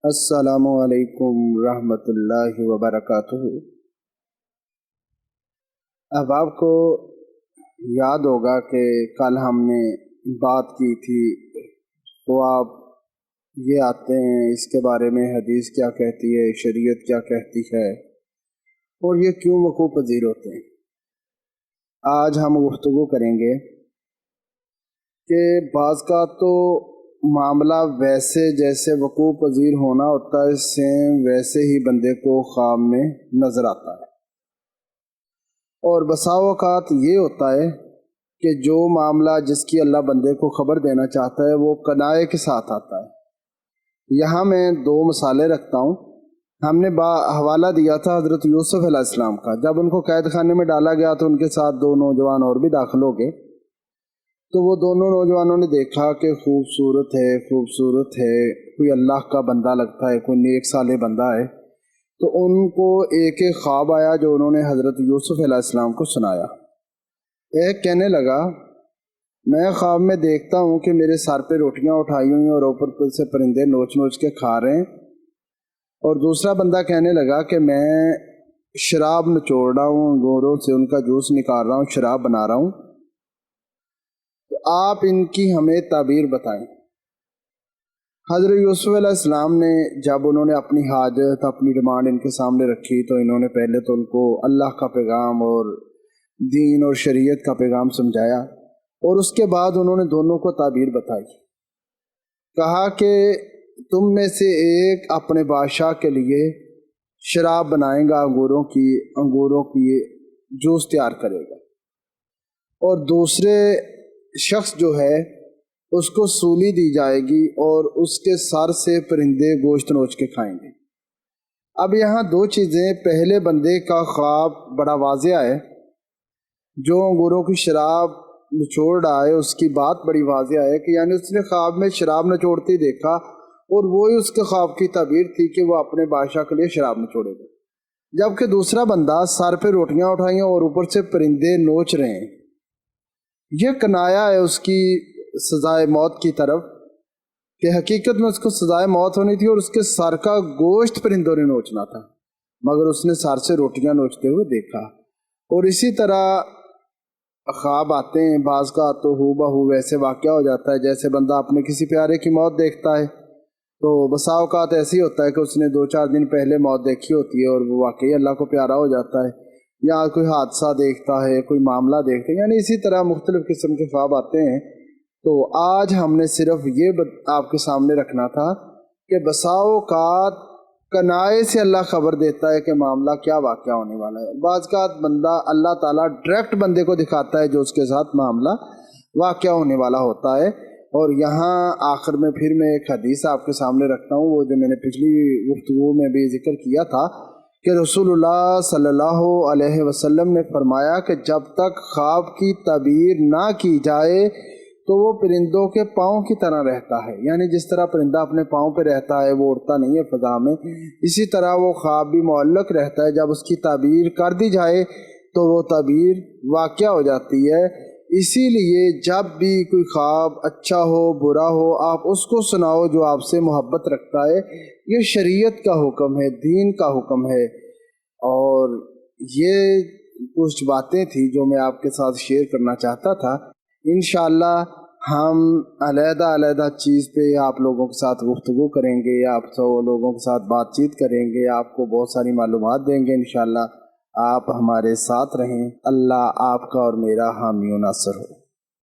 السلام علیکم ورحمۃ اللہ وبرکاتہ۔ اب آپ کو یاد ہوگا کہ کل ہم نے بات کی تھی تو آپ یہ آتے ہیں اس کے بارے میں حدیث کیا کہتی ہے، شریعت کیا کہتی ہے اور یہ کیوں وقوع پذیر ہوتے ہیں۔ آج ہم گفتگو کریں گے کہ بعض کا تو معاملہ ویسے جیسے وقوع پذیر ہونا ہوتا ہے سیم ویسے ہی بندے کو خواب میں نظر آتا ہے، اور بسا اوقات یہ ہوتا ہے کہ جو معاملہ جس کی اللہ بندے کو خبر دینا چاہتا ہے وہ کنائے کے ساتھ آتا ہے۔ یہاں میں دو مثالیں رکھتا ہوں۔ ہم نے حوالہ دیا تھا حضرت یوسف علیہ السلام کا، جب ان کو قید خانے میں ڈالا گیا تو ان کے ساتھ دو نوجوان اور بھی داخل ہو گئے، تو وہ دونوں نوجوانوں نے دیکھا کہ خوبصورت ہے، کوئی اللہ کا بندہ لگتا ہے، کوئی نیک صالح بندہ ہے، تو ان کو ایک خواب آیا جو انہوں نے حضرت یوسف علیہ السلام کو سنایا۔ ایک کہنے لگا میں خواب میں دیکھتا ہوں کہ میرے سر پہ روٹیاں اٹھائی ہوئی اور اوپر سے پرندے نوچ نوچ کے کھا رہے ہیں، اور دوسرا بندہ کہنے لگا کہ میں شراب نچوڑ رہا ہوں، انگوروں سے ان کا جوس نکال رہا ہوں، شراب بنا رہا ہوں، تو آپ ان کی ہمیں تعبیر بتائیں۔ حضرت یوسف علیہ السلام نے جب انہوں نے اپنی حاجت اپنی ڈیمانڈ ان کے سامنے رکھی تو انہوں نے پہلے تو ان کو اللہ کا پیغام اور دین اور شریعت کا پیغام سمجھایا، اور اس کے بعد انہوں نے دونوں کو تعبیر بتائی۔ کہا کہ تم میں سے ایک اپنے بادشاہ کے لیے شراب بنائے گا، انگوروں کی جوس تیار کرے گا، اور دوسرے شخص جو ہے اس کو سولی دی جائے گی اور اس کے سر سے پرندے گوشت نوچ کے کھائیں گے۔ اب یہاں دو چیزیں، پہلے بندے کا خواب بڑا واضح ہے، جو انگوروں کی شراب نچوڑ رہا ہے اس کی بات بڑی واضح ہے کہ یعنی اس نے خواب میں شراب نچوڑتے دیکھا، اور وہی اس کے خواب کی تعبیر تھی کہ وہ اپنے بادشاہ کے لیے شراب نچوڑے گا۔ جبکہ دوسرا بندہ سر پہ روٹیاں اٹھائیں اور اوپر سے پرندے نوچ رہے ہیں، یہ کنایا ہے اس کی سزائے موت کی طرف، کہ حقیقت میں اس کو سزائے موت ہونی تھی اور اس کے سر کا گوشت پرندوں نے نوچنا تھا، مگر اس نے سر سے روٹیاں نوچتے ہوئے دیکھا۔ اور اسی طرح خواب آتے ہیں، بعض کا تو ہو بہو ویسے واقعہ ہو جاتا ہے جیسے بندہ اپنے کسی پیارے کی موت دیکھتا ہے، تو بسا اوقات ایسی ہوتا ہے کہ اس نے 2-4 دن پہلے موت دیکھی ہوتی ہے اور وہ واقعی اللہ کو پیارا ہو جاتا ہے، یا کوئی حادثہ دیکھتا ہے، کوئی معاملہ دیکھتا ہے، یعنی اسی طرح مختلف قسم کے خواب آتے ہیں۔ تو آج ہم نے صرف یہ آپ کے سامنے رکھنا تھا کہ بسا اوقات کنائے سے اللہ خبر دیتا ہے کہ معاملہ کیا واقعہ ہونے والا ہے۔ بعض اوقات بندہ اللہ تعالیٰ ڈائریکٹ بندے کو دکھاتا ہے جو اس کے ساتھ معاملہ واقعہ ہونے والا ہوتا ہے۔ اور یہاں آخر میں پھر میں ایک حدیث آپ کے سامنے رکھتا ہوں، وہ جو میں نے پچھلی گفتگو میں بھی ذکر کیا تھا کہ رسول اللہ صلی اللہ علیہ وسلم نے فرمایا کہ جب تک خواب کی تعبیر نہ کی جائے تو وہ پرندوں کے پاؤں کی طرح رہتا ہے، یعنی جس طرح پرندہ اپنے پاؤں پہ رہتا ہے، وہ اڑتا نہیں ہے فضا میں، اسی طرح وہ خواب بھی معلق رہتا ہے۔ جب اس کی تعبیر کر دی جائے تو وہ تعبیر واقعہ ہو جاتی ہے۔ اسی لیے جب بھی کوئی خواب اچھا ہو برا ہو، آپ اس کو سناؤ جو آپ سے محبت رکھتا ہے، یہ شریعت کا حکم ہے، دین کا حکم ہے۔ اور یہ کچھ باتیں تھیں جو میں آپ کے ساتھ شیئر کرنا چاہتا تھا۔ انشاءاللہ ہم علیحدہ چیز پہ آپ لوگوں کے ساتھ گفتگو کریں گے، آپ لوگوں کے ساتھ بات چیت کریں گے، آپ کو بہت ساری معلومات دیں گے انشاءاللہ۔ آپ ہمارے ساتھ رہیں، اللہ آپ کا اور میرا حامی و ناصر ہو۔